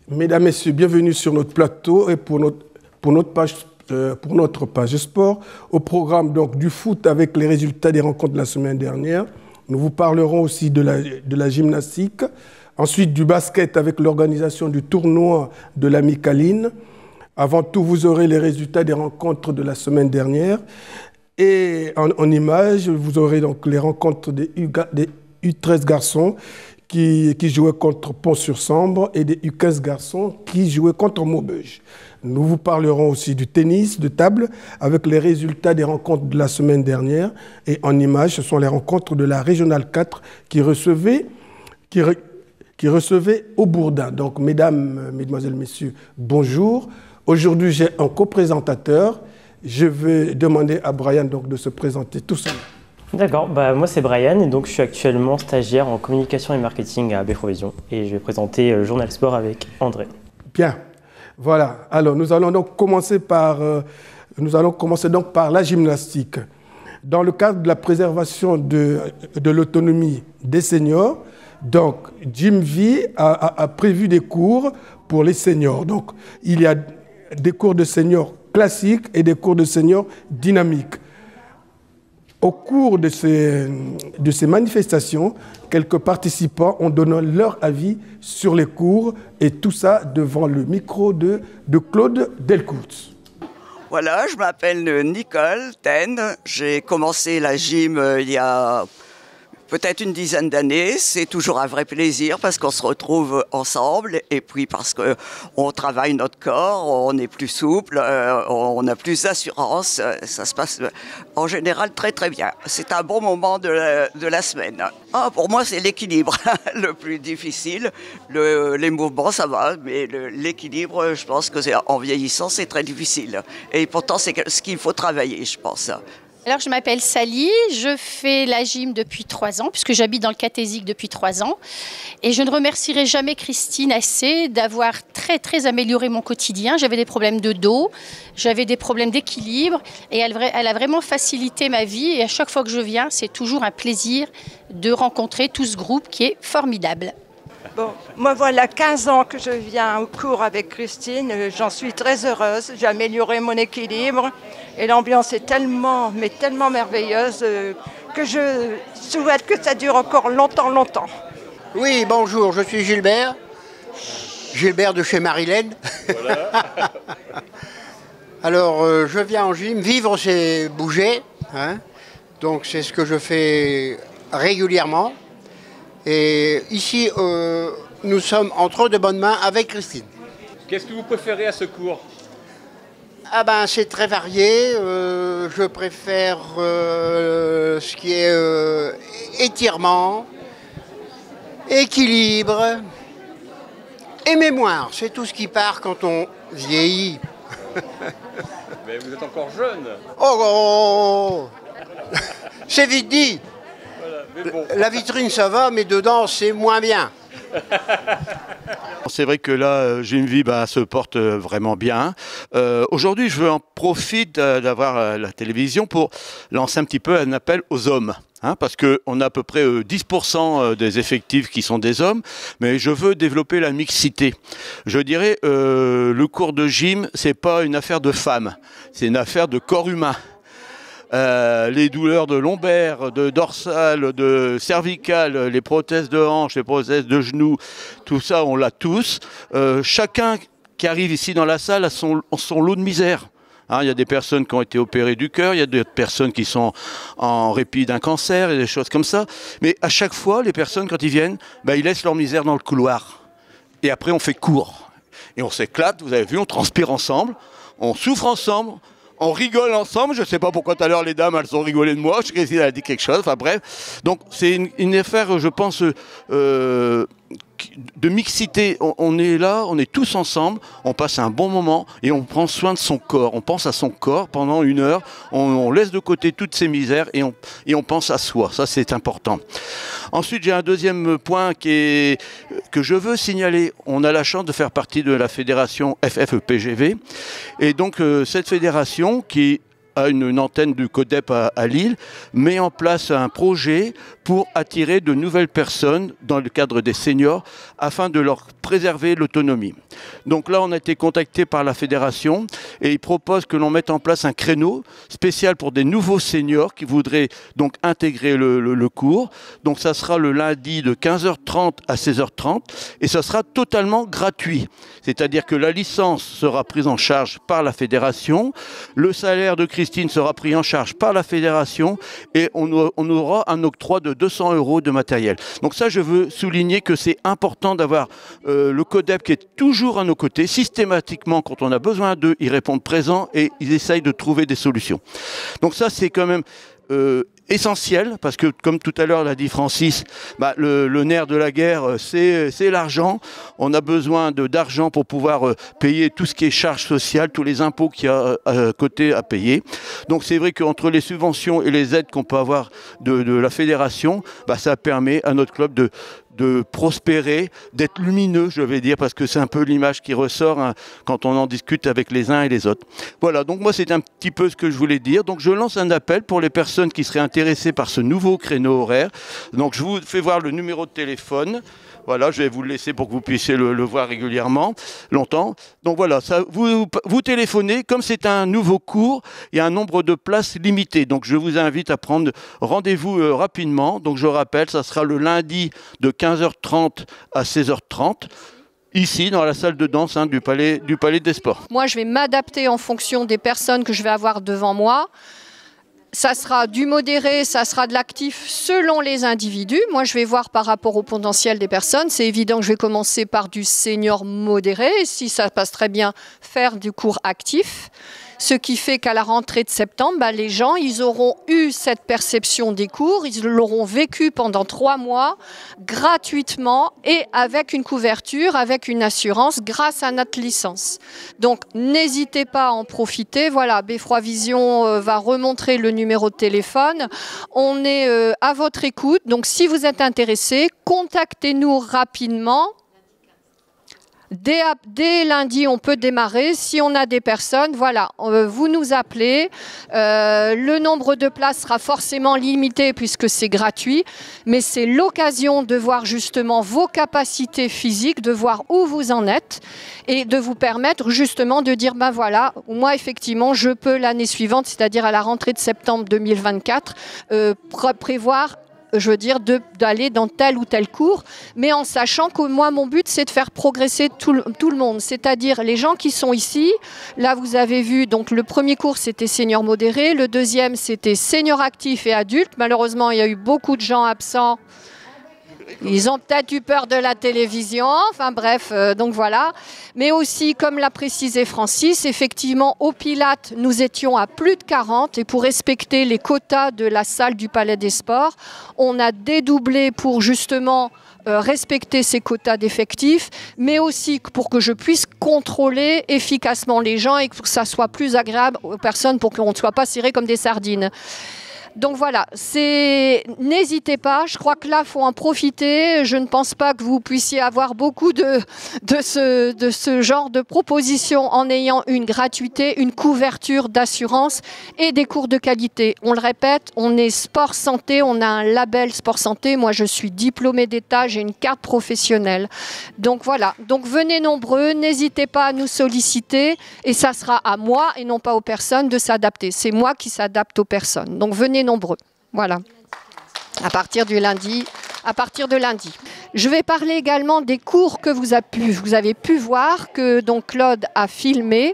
Mesdames, Messieurs, bienvenue sur notre plateau et pour notre page sport. Au programme donc, du foot avec les résultats des rencontres de la semaine dernière. Nous vous parlerons aussi de la gymnastique. Ensuite, du basket avec l'organisation du tournoi de la Micaline. Avant tout, vous aurez les résultats des rencontres de la semaine dernière. Et en images, vous aurez donc les rencontres des U13 garçons qui jouaient contre Pont-sur-Sambre et des U15 garçons qui jouaient contre Maubeuge. Nous vous parlerons aussi du tennis de table avec les résultats des rencontres de la semaine dernière. Et en images, ce sont les rencontres de la Régionale 4 qui recevaient Aubourdin. Donc, mesdames, mesdemoiselles, messieurs, bonjour. Aujourd'hui, j'ai un co-présentateur. Je vais demander à Brian donc, de se présenter tout seul. D'accord, moi c'est Brian et donc je suis actuellement stagiaire en communication et marketing à Béprovision et je vais présenter le journal sport avec André. Bien, voilà. Alors nous allons donc commencer par la gymnastique. Dans le cadre de la préservation de l'autonomie des seniors, donc Gymvie a prévu des cours pour les seniors. Donc il y a des cours de seniors classiques et des cours de seniors dynamiques. Au cours de ces manifestations, quelques participants ont donné leur avis sur les cours et tout ça devant le micro de Claude Delcourt. Voilà, je m'appelle Nicole Ten. J'ai commencé la gym il y a peut-être une dizaine d'années. C'est toujours un vrai plaisir parce qu'on se retrouve ensemble et puis parce qu'on travaille notre corps, on est plus souple, on a plus d'assurance. Ça se passe en général très très bien. C'est un bon moment de la semaine. Pour moi, c'est l'équilibre le plus difficile. Les mouvements, ça va, mais l'équilibre, je pense que en vieillissant, c'est très difficile. Et pourtant, c'est ce qu'il faut travailler, je pense. Alors, je m'appelle Sally, je fais la gym depuis 3 ans, puisque j'habite dans le Cathésique depuis 3 ans. Et je ne remercierai jamais Christine assez d'avoir très, très amélioré mon quotidien. J'avais des problèmes de dos, j'avais des problèmes d'équilibre, et elle a vraiment facilité ma vie. Et à chaque fois que je viens, c'est toujours un plaisir de rencontrer tout ce groupe qui est formidable. Bon, moi voilà 15 ans que je viens au cours avec Christine, j'en suis très heureuse, j'ai amélioré mon équilibre et l'ambiance est tellement, mais tellement merveilleuse que je souhaite que ça dure encore longtemps, longtemps. Oui, bonjour, je suis Gilbert de chez Marilène. Voilà. Alors, je viens en gym, vivre c'est bouger, hein, donc c'est ce que je fais régulièrement. Et ici, nous sommes entre de bonnes mains avec Christine. Qu'est-ce que vous préférez à ce cours? Ah ben, c'est très varié. Je préfère ce qui est étirement, équilibre et mémoire. C'est tout ce qui part quand on vieillit. Mais vous êtes encore jeune. Oh, c'est vite dit. Bon. La vitrine ça va, mais dedans c'est moins bien. C'est vrai que là, Gymvie se porte vraiment bien. Aujourd'hui, je veux en profiter d'avoir la télévision pour lancer un petit peu un appel aux hommes. Parce qu'on a à peu près 10% des effectifs qui sont des hommes, mais je veux développer la mixité. Je dirais, le cours de gym, c'est pas une affaire de femmes, c'est une affaire de corps humain. Les douleurs de lombaire, de dorsale, de cervicale, les prothèses de hanche, les prothèses de genoux, tout ça on l'a tous. Chacun qui arrive ici dans la salle a son lot de misère. Il y a des personnes qui ont été opérées du cœur, il y a des personnes qui sont en répit d'un cancer et des choses comme ça. Mais à chaque fois, les personnes quand ils viennent, ils laissent leur misère dans le couloir. Et après on fait court. Et on s'éclate, vous avez vu, on transpire ensemble, on souffre ensemble. On rigole ensemble, je ne sais pas pourquoi tout à l'heure les dames elles ont rigolé de moi, je sais qu'elle a dit quelque chose, enfin bref. Donc c'est une affaire, je pense, de mixité. On est là, on est tous ensemble, on passe un bon moment et on prend soin de son corps. On pense à son corps pendant 1 heure, on laisse de côté toutes ses misères et on pense à soi, ça c'est important. Ensuite j'ai un deuxième point que je veux signaler. On a la chance de faire partie de la fédération FFEPGV et donc cette fédération qui à une antenne du CODEP à Lille, met en place un projet pour attirer de nouvelles personnes dans le cadre des seniors afin de leur préserver l'autonomie. Donc là, on a été contacté par la fédération et ils proposent que l'on mette en place un créneau spécial pour des nouveaux seniors qui voudraient donc intégrer le cours. Donc ça sera le lundi de 15h30 à 16h30 et ça sera totalement gratuit. C'est-à-dire que la licence sera prise en charge par la fédération, le salaire de Christine sera pris en charge par la fédération et on aura un octroi de 200 € de matériel. Donc ça, je veux souligner que c'est important d'avoir le CODEP qui est toujours à nos côtés. Systématiquement, quand on a besoin d'eux, ils répondent présents et ils essayent de trouver des solutions. Donc ça, c'est quand même essentiel, parce que comme tout à l'heure l'a dit Francis, le nerf de la guerre, c'est l'argent. On a besoin d'argent pour pouvoir payer tout ce qui est charges sociales, tous les impôts qu'il y a à côté à payer. Donc c'est vrai qu'entre les subventions et les aides qu'on peut avoir de la fédération, ça permet à notre club de prospérer, d'être lumineux, je vais dire, parce que c'est un peu l'image qui ressort quand on en discute avec les uns et les autres. Voilà, donc moi c'est un petit peu ce que je voulais dire. Donc je lance un appel pour les personnes qui seraient intéressées par ce nouveau créneau horaire. Donc je vous fais voir le numéro de téléphone. Voilà, je vais vous le laisser pour que vous puissiez le voir régulièrement, longtemps. Donc voilà, ça, vous téléphonez. Comme c'est un nouveau cours, il y a un nombre de places limité. Donc je vous invite à prendre rendez-vous rapidement. Donc je rappelle, ça sera le lundi de 15h30 à 16h30. Ici, dans la salle de danse du Palais des Sports. Moi, je vais m'adapter en fonction des personnes que je vais avoir devant moi. Ça sera du modéré, ça sera de l'actif selon les individus. Moi, je vais voir par rapport au potentiel des personnes. C'est évident que je vais commencer par du senior modéré. Si ça passe très bien, faire du cours actif. Ce qui fait qu'à la rentrée de septembre, les gens, ils auront eu cette perception des cours, ils l'auront vécu pendant 3 mois, gratuitement et avec une couverture, avec une assurance, grâce à notre licence. Donc, n'hésitez pas à en profiter. Voilà, Beffroi Vision va remontrer le numéro de téléphone. On est à votre écoute. Donc, si vous êtes intéressé, contactez-nous rapidement. Dès lundi, on peut démarrer. Si on a des personnes, voilà, vous nous appelez. Le nombre de places sera forcément limité puisque c'est gratuit. Mais c'est l'occasion de voir justement vos capacités physiques, de voir où vous en êtes et de vous permettre justement de dire, voilà, moi effectivement, je peux l'année suivante, c'est-à-dire à la rentrée de septembre 2024, prévoir d'aller dans tel ou tel cours, mais en sachant que moi, mon but, c'est de faire progresser tout le monde, c'est-à-dire les gens qui sont ici. Là, vous avez vu, donc le premier cours, c'était senior modéré, le deuxième, c'était senior actif et adulte. Malheureusement, il y a eu beaucoup de gens absents. Ils ont peut-être eu peur de la télévision, enfin bref, donc voilà. Mais aussi, comme l'a précisé Francis, effectivement, au Pilates, nous étions à plus de 40 et pour respecter les quotas de la salle du Palais des Sports, on a dédoublé pour justement respecter ces quotas d'effectifs, mais aussi pour que je puisse contrôler efficacement les gens et que ça soit plus agréable aux personnes pour qu'on ne soit pas serrés comme des sardines. Donc voilà, n'hésitez pas, je crois que là, il faut en profiter. Je ne pense pas que vous puissiez avoir beaucoup de ce genre de propositions en ayant une gratuité, une couverture d'assurance et des cours de qualité. On le répète, on est sport santé, on a un label sport santé. Moi, je suis diplômée d'État, j'ai une carte professionnelle. Donc voilà, donc venez nombreux, n'hésitez pas à nous solliciter et ça sera à moi et non pas aux personnes de s'adapter. C'est moi qui s'adapte aux personnes. Donc venez nombreux. Voilà. À partir de lundi. Je vais parler également des cours que vous avez pu voir, que donc Claude a filmé.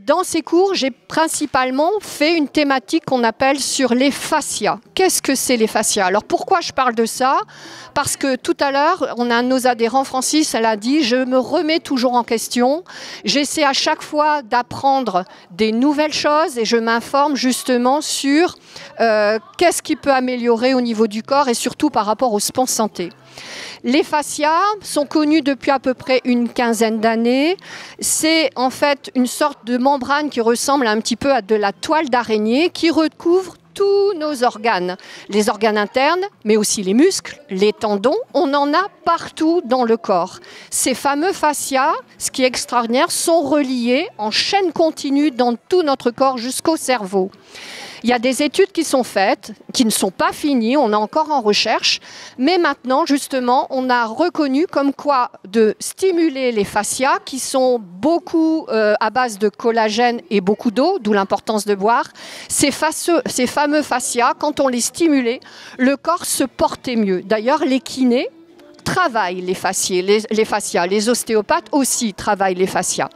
Dans ces cours, j'ai principalement fait une thématique qu'on appelle sur les fascias. Qu'est-ce que c'est les fascias? Alors pourquoi je parle de ça? Parce que tout à l'heure, on a un de nos adhérents, Francis, elle a dit, je me remets toujours en question. J'essaie à chaque fois d'apprendre des nouvelles choses et je m'informe justement sur qu'est-ce qui peut améliorer au niveau du corps et surtout par rapport au sport santé. Les fascias sont connus depuis à peu près une quinzaine d'années. C'est en fait une sorte de membrane qui ressemble un petit peu à de la toile d'araignée qui recouvre tous nos organes, les organes internes, mais aussi les muscles, les tendons, on en a partout dans le corps. Ces fameux fascias, ce qui est extraordinaire, sont reliés en chaîne continue dans tout notre corps jusqu'au cerveau. Il y a des études qui sont faites, qui ne sont pas finies, on est encore en recherche, mais maintenant, justement, on a reconnu comme quoi de stimuler les fascias, qui sont beaucoup à base de collagène et beaucoup d'eau, d'où l'importance de boire. Ces fameux fascias, quand on les stimulait, le corps se portait mieux. D'ailleurs, les kinés travaillent les fascias, les ostéopathes aussi travaillent les fascias.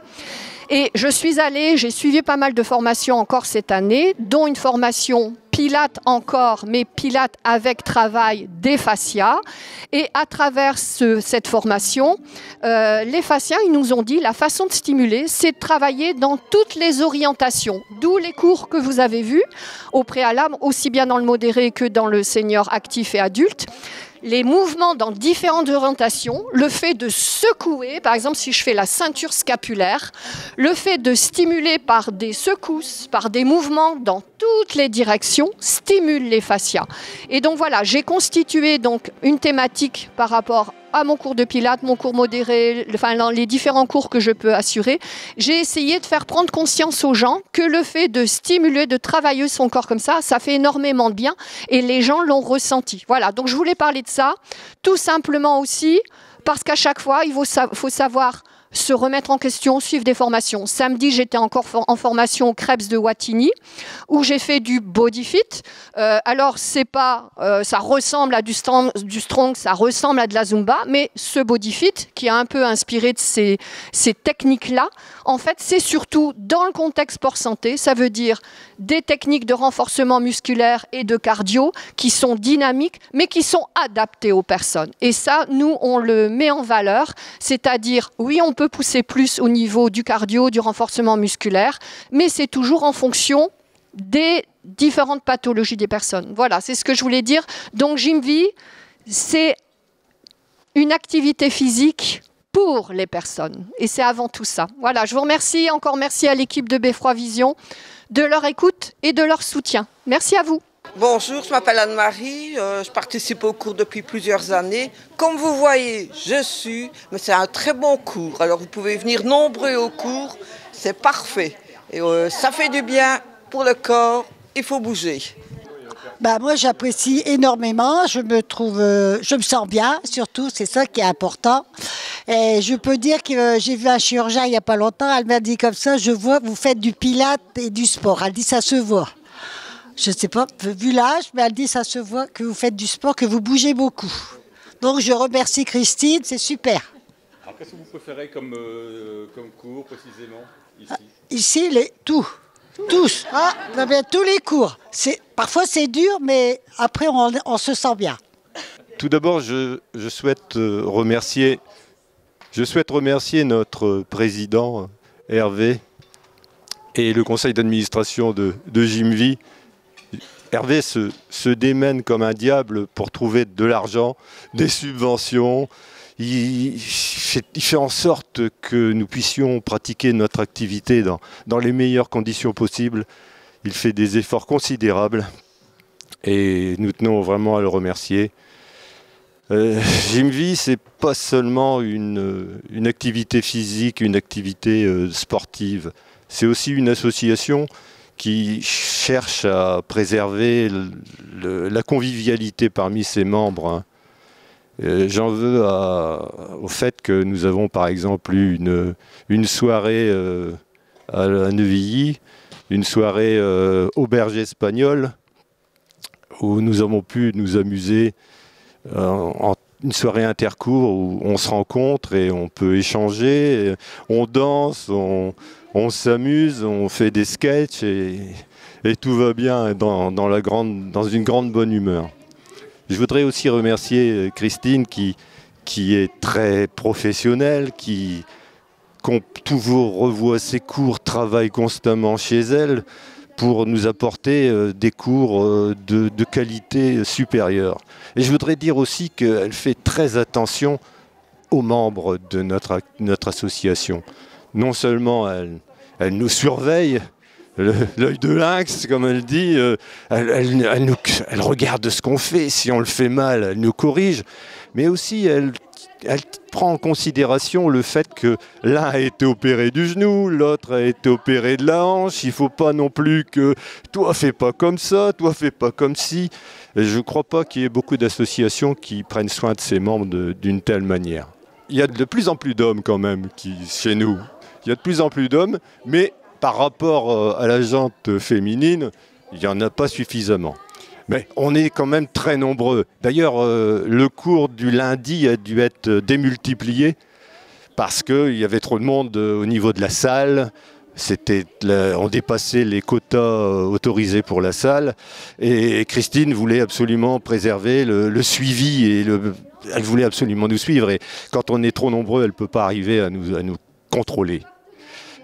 Et j'ai suivi pas mal de formations encore cette année, dont une formation Pilates encore, mais Pilates avec travail des fascias. Et à travers cette formation, les fascias, ils nous ont dit, la façon de stimuler, c'est de travailler dans toutes les orientations. D'où les cours que vous avez vus au préalable, aussi bien dans le modéré que dans le senior actif et adulte. Les mouvements dans différentes orientations, le fait de secouer, par exemple si je fais la ceinture scapulaire, le fait de stimuler par des secousses, par des mouvements dans toutes les directions, stimule les fascias. Et donc voilà, j'ai constitué donc une thématique par rapport à mon cours de pilates, mon cours modéré, enfin les différents cours que je peux assurer. J'ai essayé de faire prendre conscience aux gens que le fait de stimuler, de travailler son corps comme ça fait énormément de bien et les gens l'ont ressenti. Voilà, donc je voulais parler de ça, tout simplement aussi parce qu'à chaque fois, il faut savoir se remettre en question, suivre des formations. Samedi, j'étais encore en formation au Krebs de Wattignies, où j'ai fait du body fit. Alors, c'est pas, ça ressemble à du strong, ça ressemble à de la Zumba, mais ce body fit, qui a un peu inspiré de ces techniques-là, en fait, c'est surtout dans le contexte sport santé, ça veut dire des techniques de renforcement musculaire et de cardio qui sont dynamiques, mais qui sont adaptées aux personnes. Et ça, nous, on le met en valeur, c'est-à-dire, oui, on peut pousser plus au niveau du cardio, du renforcement musculaire, mais c'est toujours en fonction des différentes pathologies des personnes. Voilà, c'est ce que je voulais dire. Donc, Gymvie, c'est une activité physique pour les personnes. Et c'est avant tout ça. Voilà, je vous remercie. Encore merci à l'équipe de Beffroi Vision de leur écoute et de leur soutien. Merci à vous. Bonjour, je m'appelle Anne-Marie, je participe au cours depuis plusieurs années. Comme vous voyez, mais c'est un très bon cours. Alors vous pouvez venir nombreux au cours, c'est parfait. Et ça fait du bien pour le corps, il faut bouger. Moi j'apprécie énormément, je me sens bien, surtout c'est ça qui est important. Et je peux dire que j'ai vu un chirurgien il n'y a pas longtemps, elle m'a dit comme ça, je vois vous faites du pilates et du sport. Elle dit ça se voit. Je ne sais pas, vu l'âge, mais elle dit ça se voit que vous faites du sport, que vous bougez beaucoup. Donc je remercie Christine, c'est super. Alors qu'est-ce que vous préférez comme cours précisément ici? Ici, tous, hein, tous les cours. Parfois c'est dur, mais après on se sent bien. Tout d'abord, je souhaite remercier notre président Hervé et le conseil d'administration de Gymvie. Hervé se démène comme un diable pour trouver de l'argent, des subventions. Il fait en sorte que nous puissions pratiquer notre activité dans les meilleures conditions possibles. Il fait des efforts considérables et nous tenons vraiment à le remercier. Gymvie, c'est pas seulement une activité physique, une activité sportive. C'est aussi une association qui cherche à préserver la convivialité parmi ses membres. J'en veux au fait que nous avons par exemple eu une soirée à Neuvilly, une soirée auberge espagnole, où nous avons pu nous amuser en une soirée intercours où on se rencontre et on peut échanger, on danse, on s'amuse, on fait des sketchs et tout va bien dans une grande bonne humeur. Je voudrais aussi remercier Christine qui est très professionnelle, qui toujours revoit ses cours, travaille constamment chez elle pour nous apporter des cours de qualité supérieure. Et je voudrais dire aussi qu'elle fait très attention aux membres de notre association. Non seulement elle nous surveille l'œil de lynx, comme elle dit, elle regarde ce qu'on fait. Si on le fait mal, elle nous corrige. Mais aussi, elle prend en considération le fait que l'un a été opéré du genou, l'autre a été opéré de la hanche. Il ne faut pas non plus que toi fais pas comme ça, toi fais pas comme ci. Et je ne crois pas qu'il y ait beaucoup d'associations qui prennent soin de ses membres d'une telle manière. Il y a de plus en plus d'hommes quand même chez nous. Il y a de plus en plus d'hommes, mais par rapport à la jante féminine, il n'y en a pas suffisamment. Mais on est quand même très nombreux. D'ailleurs, le cours du lundi a dû être démultiplié parce qu'il y avait trop de monde au niveau de la salle. On dépassait les quotas autorisés pour la salle. Et Christine voulait absolument préserver le suivi. Elle voulait absolument nous suivre. Et quand on est trop nombreux, elle ne peut pas arriver à nous contrôler.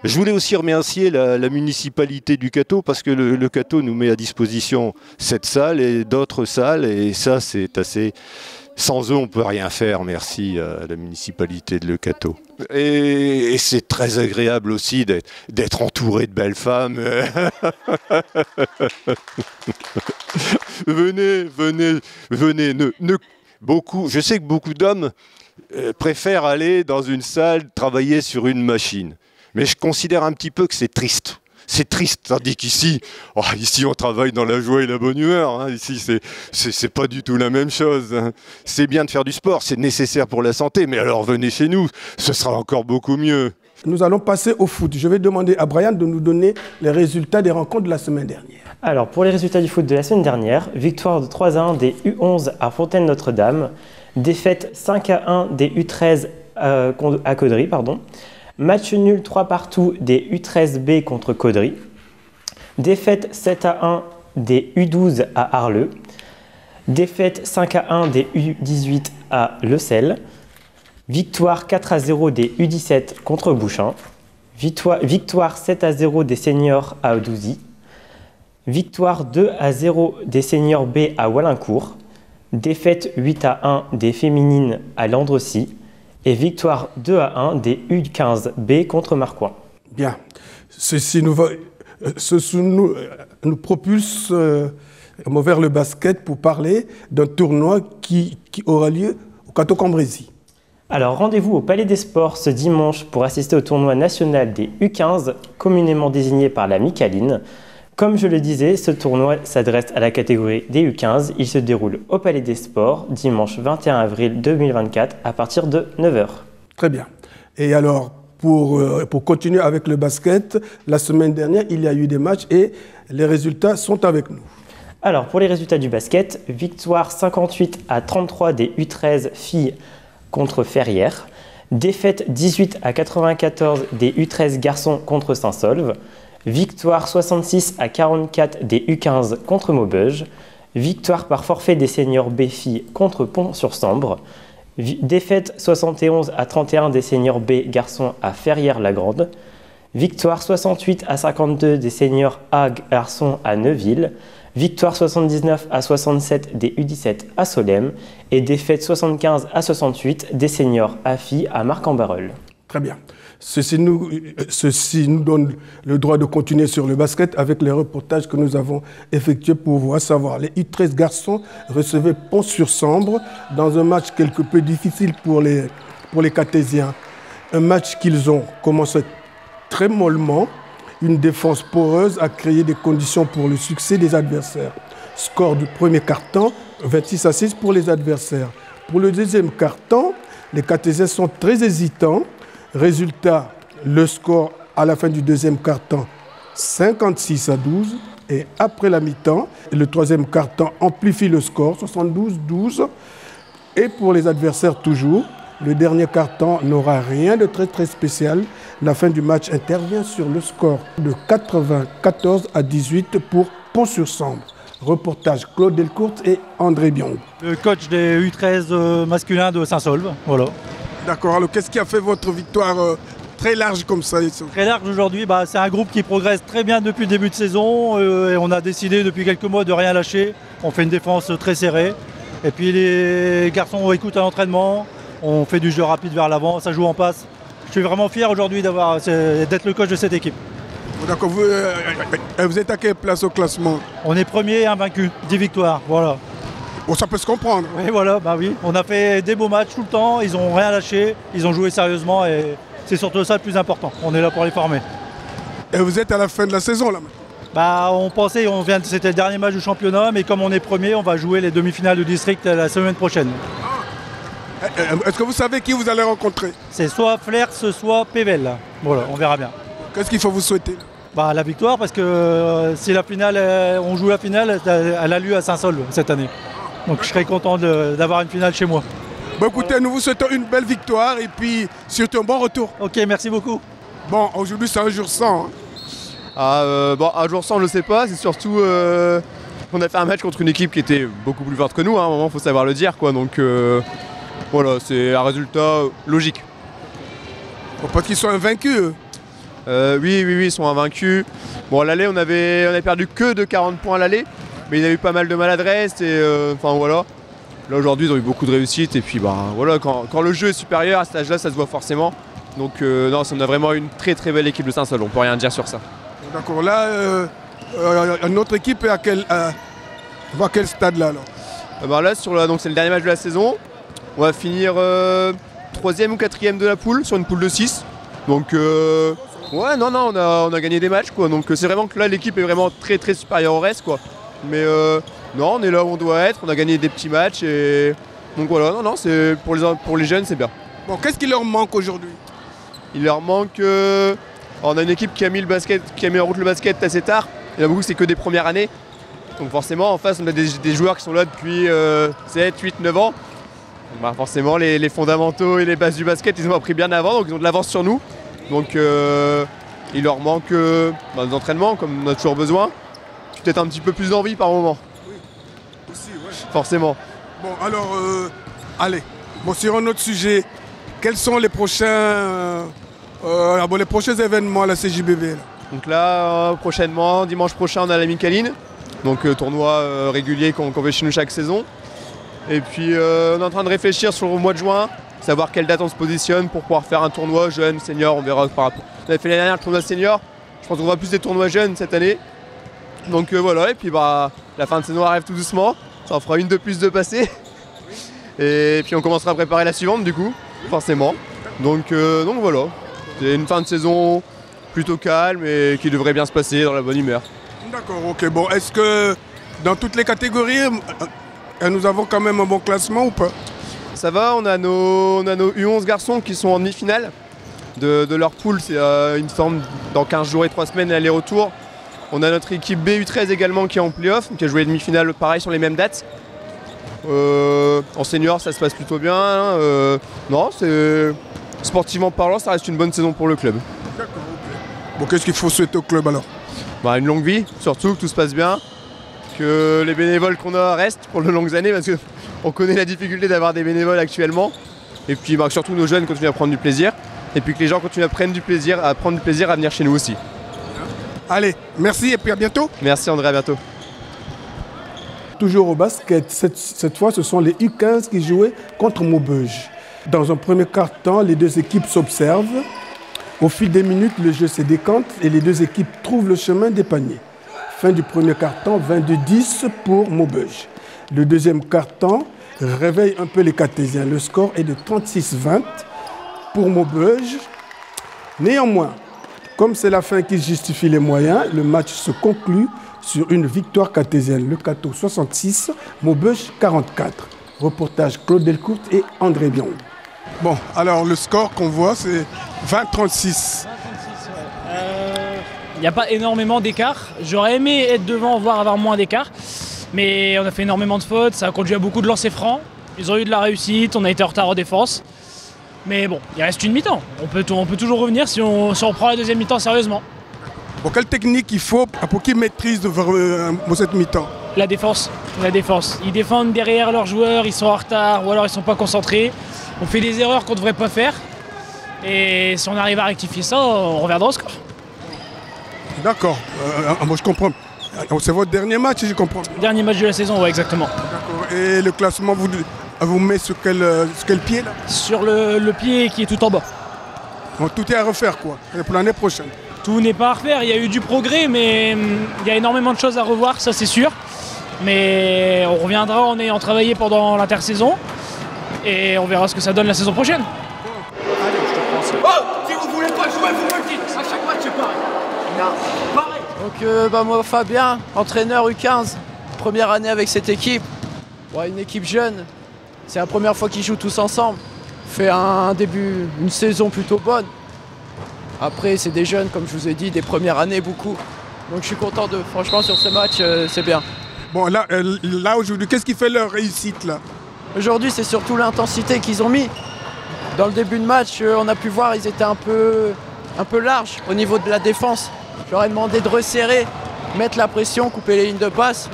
Je voulais aussi remercier la municipalité du Cateau parce que le Cateau nous met à disposition cette salle et d'autres salles et ça c'est assez... Sans eux on ne peut rien faire, merci à la municipalité de Le Cateau. Et c'est très agréable aussi d'être entouré de belles femmes. venez. Beaucoup, je sais que beaucoup d'hommes préfèrent aller dans une salle, travailler sur une machine. Mais je considère un petit peu que c'est triste. C'est triste, tandis qu'ici, ici on travaille dans la joie et la bonne humeur. Hein. Ici, c'est pas du tout la même chose. Hein. C'est bien de faire du sport, c'est nécessaire pour la santé, mais alors venez chez nous, ce sera encore beaucoup mieux. Nous allons passer au foot. Je vais demander à Brian de nous donner les résultats des rencontres de la semaine dernière. Alors, pour les résultats du foot de la semaine dernière, victoire de 3-1 des U11 à Fontaine-Notre-Dame, défaite 5-1 des U13 à Caudry, match nul 3-partout des U13B contre Caudry, défaite 7-1 des U12 à Arleux, défaite 5-1 des U18 à Le Sel, victoire 4-0 des U17 contre Bouchain, victoire 7-0 des seniors à Audouzy, victoire 2-0 des seniors B à Wallincourt, défaite 8-1 des féminines à Landrecy et victoire 2-1 des U15B contre Marcoing. Bien. Ceci nous propulse vers le basket pour parler d'un tournoi qui aura lieu au Cateau-Cambrésis. Alors rendez-vous au Palais des Sports ce dimanche pour assister au tournoi national des U15, communément désigné par la Micaline. Comme je le disais, ce tournoi s'adresse à la catégorie des U15. Il se déroule au Palais des Sports, dimanche 21 avril 2024, à partir de 9h. Très bien. Et alors, pour continuer avec le basket, la semaine dernière, il y a eu des matchs et les résultats sont avec nous. Alors, pour les résultats du basket, victoire 58-33 des U13 filles contre Ferrières, défaite 18-94 des U13 garçons contre Saint-Solve, victoire 66-44 des U15 contre Maubeuge, victoire par forfait des seniors B filles contre Pont-sur-Sambre, défaite 71-31 des seniors B garçons à Ferrières-la-Grande, victoire 68-52 des seniors A garçons à Neuville, victoire 79-67 des U17 à Solesmes et défaite 75-68 des seniors A filles à Marc-en-Barœul. Très bien. Ceci nous donne le droit de continuer sur le basket avec les reportages que nous avons effectués pour vous. À savoir, les U13 garçons recevaient Pont-sur-Sambre dans un match quelque peu difficile pour les Cartésiens. Un match qu'ils ont commencé très mollement. Une défense poreuse a créé des conditions pour le succès des adversaires. Score du premier quart-temps, 26-6 pour les adversaires. Pour le deuxième quart-temps, les Cartésiens sont très hésitants. Résultat, le score à la fin du deuxième quart-temps, 56-12. Et après la mi-temps, le troisième quart-temps amplifie le score, 72-12. Et pour les adversaires toujours, le dernier quart-temps n'aura rien de très spécial. La fin du match intervient sur le score de 94-18 pour Pont-sur-Sambre. Reportage Claude Delcourt et André Biong. Le coach des U13 masculins de Saint-Solve, voilà. D'accord, alors qu'est-ce qui a fait votre victoire très large comme ça? Très large aujourd'hui, c'est un groupe qui progresse très bien depuis le début de saison et on a décidé depuis quelques mois de rien lâcher. On fait une défense très serrée et puis les garçons écoutent à l'entraînement, on fait du jeu rapide vers l'avant, ça joue en passe. Je suis vraiment fier aujourd'hui d'être le coach de cette équipe. D'accord, vous êtes à quelle place au classement? On est premier et invaincu, 10 victoires, voilà. Bon, ça peut se comprendre. Et voilà, bah oui, on a fait des beaux matchs tout le temps, ils n'ont rien lâché, ils ont joué sérieusement et c'est surtout ça le plus important. On est là pour les former. Et vous êtes à la fin de la saison là? Bah, on pensait, c'était le dernier match du championnat, mais comme on est premier, on va jouer les demi-finales du district la semaine prochaine. Est-ce que vous savez qui vous allez rencontrer? C'est soit Flers, soit Pével. Voilà, on verra bien. Qu'est-ce qu'il faut vous souhaiter? Bah, la victoire, parce que si la finale, on joue la finale, elle a lieu à Saint-Saul cette année. Donc je serais content d'avoir une finale chez moi. Bon, écoutez, nous vous souhaitons une belle victoire et puis surtout un bon retour. Ok, merci beaucoup. Bon, aujourd'hui c'est un jour sans. Bon, un jour sans, je ne sais pas, c'est surtout qu'on a fait un match contre une équipe qui était beaucoup plus forte que nous, hein. À un moment, il faut savoir le dire, quoi. Donc voilà, c'est un résultat logique. Bon, parce qu'ils sont invaincus, eux. Oui, ils sont invaincus. Bon, à l'aller, on avait perdu que de 40 points à l'aller, mais il y a eu pas mal de maladresse et enfin voilà. Là aujourd'hui, ils ont eu beaucoup de réussite et puis bah voilà, quand le jeu est supérieur à cet âge-là, ça se voit forcément. Donc non, on a vraiment une très très belle équipe de Saint-Saul, on peut rien dire sur ça. D'accord, là, notre équipe est à quel stade là alors? Bah là, donc c'est le dernier match de la saison. On va finir 3e ou 4e de la poule sur une poule de 6. Donc ouais, non, on a gagné des matchs quoi. Donc c'est vraiment que là l'équipe est vraiment très très supérieure au reste quoi. Mais non, on est là où on doit être, on a gagné des petits matchs et donc voilà, non, c'est pour les jeunes c'est bien. Bon, qu'est-ce qui leur manque aujourd'hui? Il leur manque, on a une équipe qui a mis en route le basket assez tard. Il y en a beaucoup c'est que des premières années. Donc forcément en face on a des joueurs qui sont là depuis 7, 8, 9 ans. Bah, forcément les fondamentaux et les bases du basket ils ont appris bien avant, donc ils ont de l'avance sur nous. Donc il leur manque des entraînements comme on a toujours besoin. Peut-être un petit peu plus d'envie par moment. Oui, aussi, ouais. Forcément. Bon, alors, allez. Bon, sur un autre sujet, quels sont les prochains événements à la CJBB là? Donc là, prochainement, dimanche prochain, on a la Micaline. Donc tournoi régulier qu'on fait chez nous chaque saison. Et puis on est en train de réfléchir sur le mois de juin, savoir quelle date on se positionne pour pouvoir faire un tournoi jeune, senior, on verra par rapport. On avait fait l'année dernière le tournoi senior, je pense qu'on va plus des tournois jeunes cette année. Donc voilà, et puis bah la fin de saison arrive tout doucement, ça en fera une de plus de passer. Et puis on commencera à préparer la suivante du coup, forcément. Donc voilà, c'est une fin de saison plutôt calme et qui devrait bien se passer dans la bonne humeur. D'accord, ok. Bon, est-ce que dans toutes les catégories, nous avons quand même un bon classement ou pas? Ça va, on a nos U11 garçons qui sont en demi-finale de leur poule, c'est une forme dans 15 jours et 3 semaines aller-retour. On a notre équipe BU13 également qui est en play-off, qui a joué demi-finale pareil sur les mêmes dates. En senior ça se passe plutôt bien. Non, sportivement parlant, ça reste une bonne saison pour le club. D'accord, ok. Bon, qu'est-ce qu'il faut souhaiter au club alors? Bah, une longue vie, surtout que tout se passe bien, que les bénévoles qu'on a restent pour de longues années, parce qu'on connaît la difficulté d'avoir des bénévoles actuellement. Et puis bah, surtout nos jeunes continuent à prendre du plaisir, et puis que les gens continuent à prendre du plaisir à venir chez nous aussi. Allez, merci et puis à bientôt. Merci André, à bientôt. Toujours au basket, cette fois ce sont les U15 qui jouaient contre Maubeuge. Dans un premier quart-temps, les deux équipes s'observent. Au fil des minutes, le jeu se décante et les deux équipes trouvent le chemin des paniers. Fin du premier quart-temps, 22-10 pour Maubeuge. Le deuxième quart-temps réveille un peu les Cartésiens. Le score est de 36-20 pour Maubeuge. Néanmoins, comme c'est la fin qui justifie les moyens, le match se conclut sur une victoire cartésienne. Le Cateau 66, Maubeuge 44. Reportage Claude Delcourt et André Bion. Bon, alors le score qu'on voit, c'est 20-36. Il n'y a pas énormément d'écart. J'aurais aimé être devant, voire avoir moins d'écart. Mais on a fait énormément de fautes, ça a conduit à beaucoup de lancers francs. Ils ont eu de la réussite, on a été en retard en défense. Mais bon, il reste une mi-temps. On peut toujours revenir si on prend la deuxième mi-temps sérieusement. Bon, quelle technique il faut pour qu'ils maîtrisent cette mi-temps? La défense. Ils défendent derrière leurs joueurs, ils sont en retard ou alors ils ne sont pas concentrés. On fait des erreurs qu'on ne devrait pas faire. Et si on arrive à rectifier ça, on reviendra au score. D'accord. Moi je comprends. C'est votre dernier match, je comprends. Dernier match de la saison, ouais, exactement. D'accord. Et le classement vous met sur quel pied là? Sur le pied qui est tout en bas. Donc tout est à refaire quoi, pour l'année prochaine. tout n'est pas à refaire. Il y a eu du progrès, mais il y a énormément de choses à revoir, ça c'est sûr. Mais on reviendra en ayant travaillé pendant l'intersaison et on verra ce que ça donne la saison prochaine. Oh, si vous voulez pas jouer, vous me le dites. À chaque match, c'est pareil. Non, pareil. Donc moi, Fabien, entraîneur U15, première année avec cette équipe. Ouais, une équipe jeune. C'est la première fois qu'ils jouent tous ensemble. Fait un début, une saison plutôt bonne. Après, c'est des jeunes, comme je vous ai dit, des premières années beaucoup. Donc je suis content d'eux. Franchement, sur ce match, c'est bien. Bon, là aujourd'hui, qu'est-ce qui fait leur réussite là? Aujourd'hui, c'est surtout l'intensité qu'ils ont mis. Dans le début de match, on a pu voir, ils étaient un peu larges au niveau de la défense. Je leur ai demandé de resserrer, mettre la pression, couper les lignes de passe.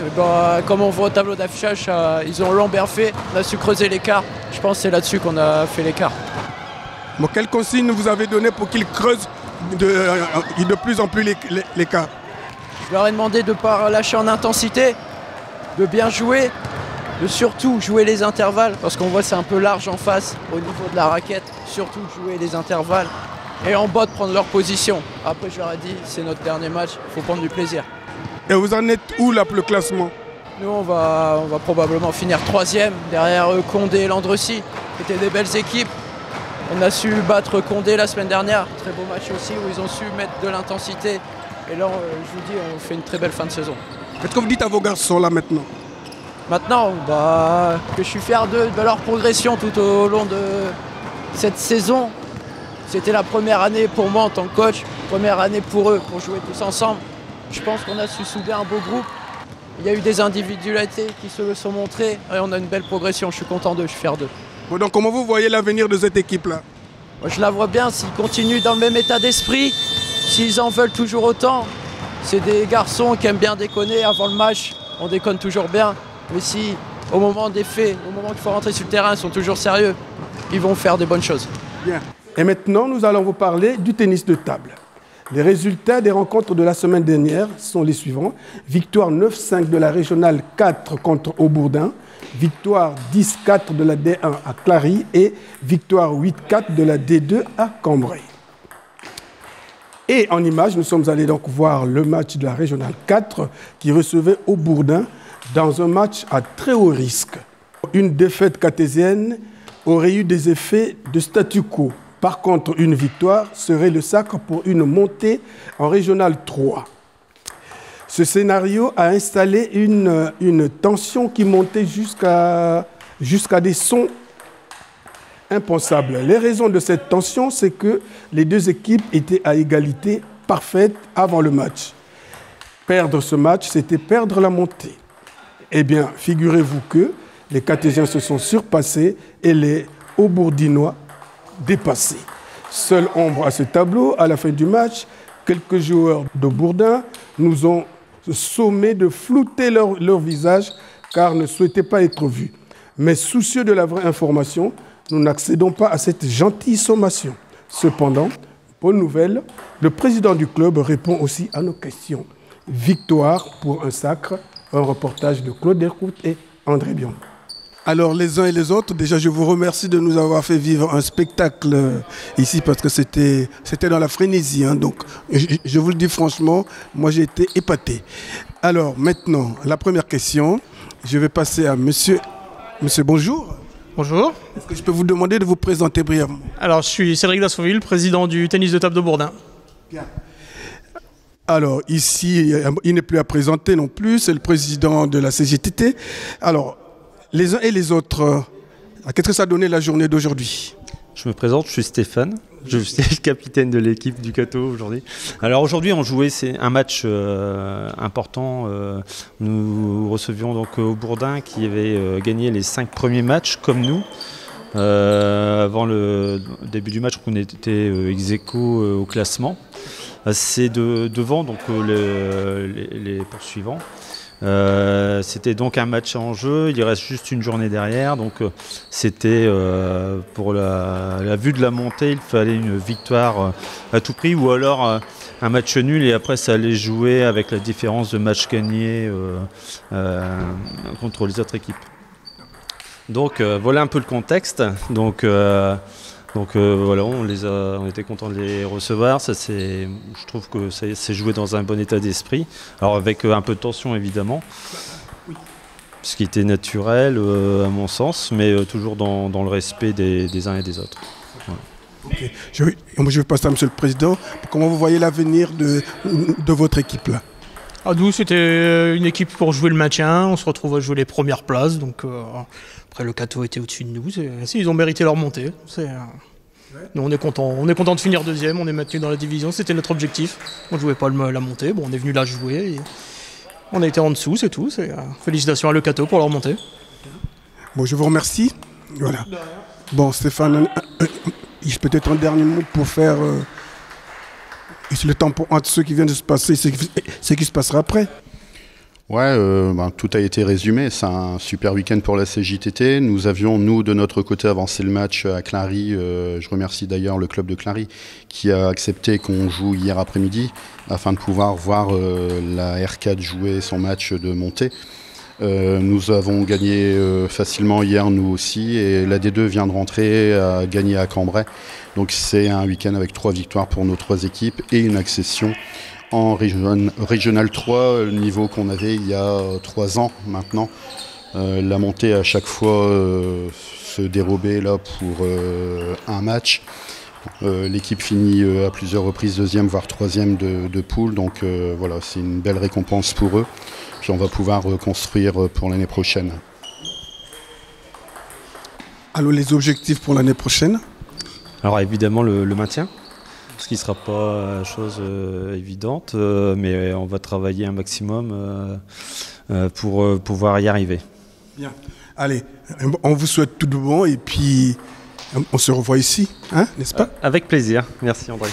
Comme on voit au tableau d'affichage, ils ont bien fait. On a su creuser l'écart. Je pense que c'est là-dessus qu'on a fait l'écart. Bon, quelles consignes vous avez données pour qu'ils creusent de plus en plus l'écart? Je leur ai demandé de ne pas lâcher en intensité, de bien jouer, de surtout jouer les intervalles, parce qu'on voit c'est un peu large en face au niveau de la raquette, surtout jouer les intervalles, et en bas de prendre leur position. Après je leur ai dit, c'est notre dernier match, il faut prendre du plaisir. Et vous en êtes où là pour le classement? Nous on va probablement finir 3e, derrière Condé et Landrecy, qui étaient des belles équipes. On a su battre Condé la semaine dernière, très beau match aussi, où ils ont su mettre de l'intensité. Et là, je vous dis, on fait une très belle fin de saison. Qu'est-ce que vous dites à vos garçons là maintenant? Maintenant, que je suis fier de leur progression tout au long de cette saison. C'était la première année pour moi en tant que coach, première année pour eux, pour jouer tous ensemble. Je pense qu'on a su souder un beau groupe. Il y a eu des individualités qui se sont montrées et on a une belle progression. Je suis content d'eux, je suis fier d'eux. Bon, donc comment vous voyez l'avenir de cette équipe-là? Je la vois bien, s'ils continuent dans le même état d'esprit, s'ils en veulent toujours autant. C'est des garçons qui aiment bien déconner avant le match, on déconne toujours bien. Mais si, au moment des faits, au moment qu'il faut rentrer sur le terrain, ils sont toujours sérieux, ils vont faire des bonnes choses. Bien. Et maintenant, nous allons vous parler du tennis de table. Les résultats des rencontres de la semaine dernière sont les suivants. Victoire 9-5 de la régionale 4 contre Aubourdin. Victoire 10-4 de la D1 à Clary et victoire 8-4 de la D2 à Cambrai. Et en images, nous sommes allés donc voir le match de la régionale 4 qui recevait Aubourdin dans un match à très haut risque. Une défaite cartésienne aurait eu des effets de statu quo. Par contre, une victoire serait le sacre pour une montée en régionale 3. Ce scénario a installé une tension qui montait jusqu'à des sons impensables. Les raisons de cette tension, c'est que les deux équipes étaient à égalité parfaite avant le match. Perdre ce match, c'était perdre la montée. Eh bien, figurez-vous que les Cartésiens se sont surpassés et les Aubourdinois dépassés. Seule ombre à ce tableau, à la fin du match, quelques joueurs d'Aubourdin nous ont sommés de flouter leur visage car ne souhaitaient pas être vus. Mais soucieux de la vraie information, nous n'accédons pas à cette gentille sommation. Cependant, bonne nouvelle, le président du club répond aussi à nos questions. Victoire pour un sacre, un reportage de Claude Dercout et André Bion. Alors les uns et les autres, déjà je vous remercie de nous avoir fait vivre un spectacle ici parce que c'était dans la frénésie. Hein, donc je vous le dis franchement, moi j'ai été épaté. Alors maintenant, la première question, je vais passer à monsieur. Monsieur, bonjour. Bonjour. Est-ce que je peux vous demander de vous présenter brièvement? Alors je suis Cédric Dassauville, président du tennis de table d'Aubourdin. Bien. Alors ici, il n'est plus à présenter non plus, c'est le président de la CGTT. Alors, les uns et les autres, qu'est-ce que ça a donné la journée d'aujourd'hui? Je me présente, je suis Stéphane, je suis le capitaine de l'équipe du Cateau aujourd'hui. Alors aujourd'hui, on jouait un match important. Nous recevions donc Aubourdin qui avait gagné les 5 premiers matchs comme nous. Avant le début du match, on était ex-aequo au classement. C'est devant donc les poursuivants. C'était donc un match en jeu, il reste juste une journée derrière, donc c'était pour la vue de la montée, il fallait une victoire à tout prix ou alors un match nul et après ça allait jouer avec la différence de match gagné contre les autres équipes. Donc voilà un peu le contexte. Donc Donc voilà, on était contents de les recevoir. Je trouve que ça s'est joué dans un bon état d'esprit. Alors avec un peu de tension évidemment, ce qui était naturel à mon sens, mais toujours dans le respect des uns et des autres. Voilà. Okay. Je vais passer à Monsieur le Président. Comment vous voyez l'avenir de votre équipe là? Nous, c'était une équipe pour jouer le maintien. On se retrouve à jouer les premières places. Donc après, le Cateau était au-dessus de nous. Ils ont mérité leur montée. Nous, on est content de finir deuxième. On est maintenu dans la division. C'était notre objectif. On ne jouait pas la montée. Bon, on est venu là jouer. Et on a été en dessous, c'est tout. Félicitations à Le Cateau pour leur montée. Bon, je vous remercie. Voilà. Bon, Stéphane, peut-être un dernier mot pour faire le temps entre ce qui vient de se passer et ce qui se passera après. Ouais, tout a été résumé. C'est un super week-end pour la CJTT. Nous avions, de notre côté, avancé le match à Clary. Je remercie d'ailleurs le club de Clary qui a accepté qu'on joue hier après-midi afin de pouvoir voir la R4 jouer son match de montée. Nous avons gagné facilement hier, nous aussi, et la D2 vient de rentrer à gagner à Cambrai. Donc c'est un week-end avec 3 victoires pour nos 3 équipes et une accession en Régional 3, le niveau qu'on avait il y a 3 ans maintenant. La montée à chaque fois se dérobait là pour un match. L'équipe finit à plusieurs reprises 2e voire 3e de poule, donc voilà, c'est une belle récompense pour eux. Puis on va pouvoir construire pour l'année prochaine. Alors les objectifs pour l'année prochaine? Alors évidemment le maintien, ce qui ne sera pas chose évidente, mais on va travailler un maximum pour pouvoir y arriver. Bien. Allez, on vous souhaite tout de bon et puis on se revoit ici, hein, n'est-ce pas? Avec plaisir. Merci André.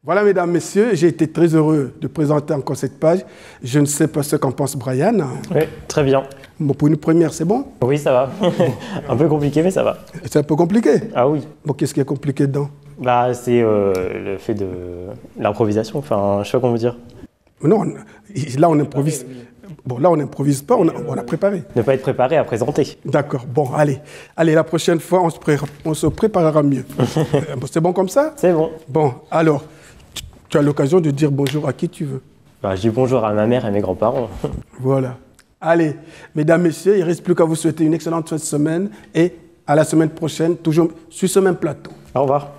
Voilà, mesdames, messieurs, j'ai été très heureux de présenter encore cette page. Je ne sais pas ce qu'en pense Brian. Oui, très bien. Bon, pour une première, c'est bon? Oui, ça va. Un peu compliqué, mais ça va. C'est un peu compliqué? Ah oui. Bon, qu'est-ce qui est compliqué dedans? C'est le fait de l'improvisation, enfin, je sais pas comment dire. Non, là on improvise. Bon, là on n'improvise pas, on a préparé. Ne pas être préparé à présenter. D'accord, bon, allez, la prochaine fois on se préparera mieux. C'est bon comme ça? C'est bon. Bon, alors, tu as l'occasion de dire bonjour à qui tu veux. Je dis bonjour à ma mère et à mes grands-parents. Voilà. Allez, mesdames, messieurs, il ne reste plus qu'à vous souhaiter une excellente fin de semaine et À la semaine prochaine, toujours sur ce même plateau. Au revoir.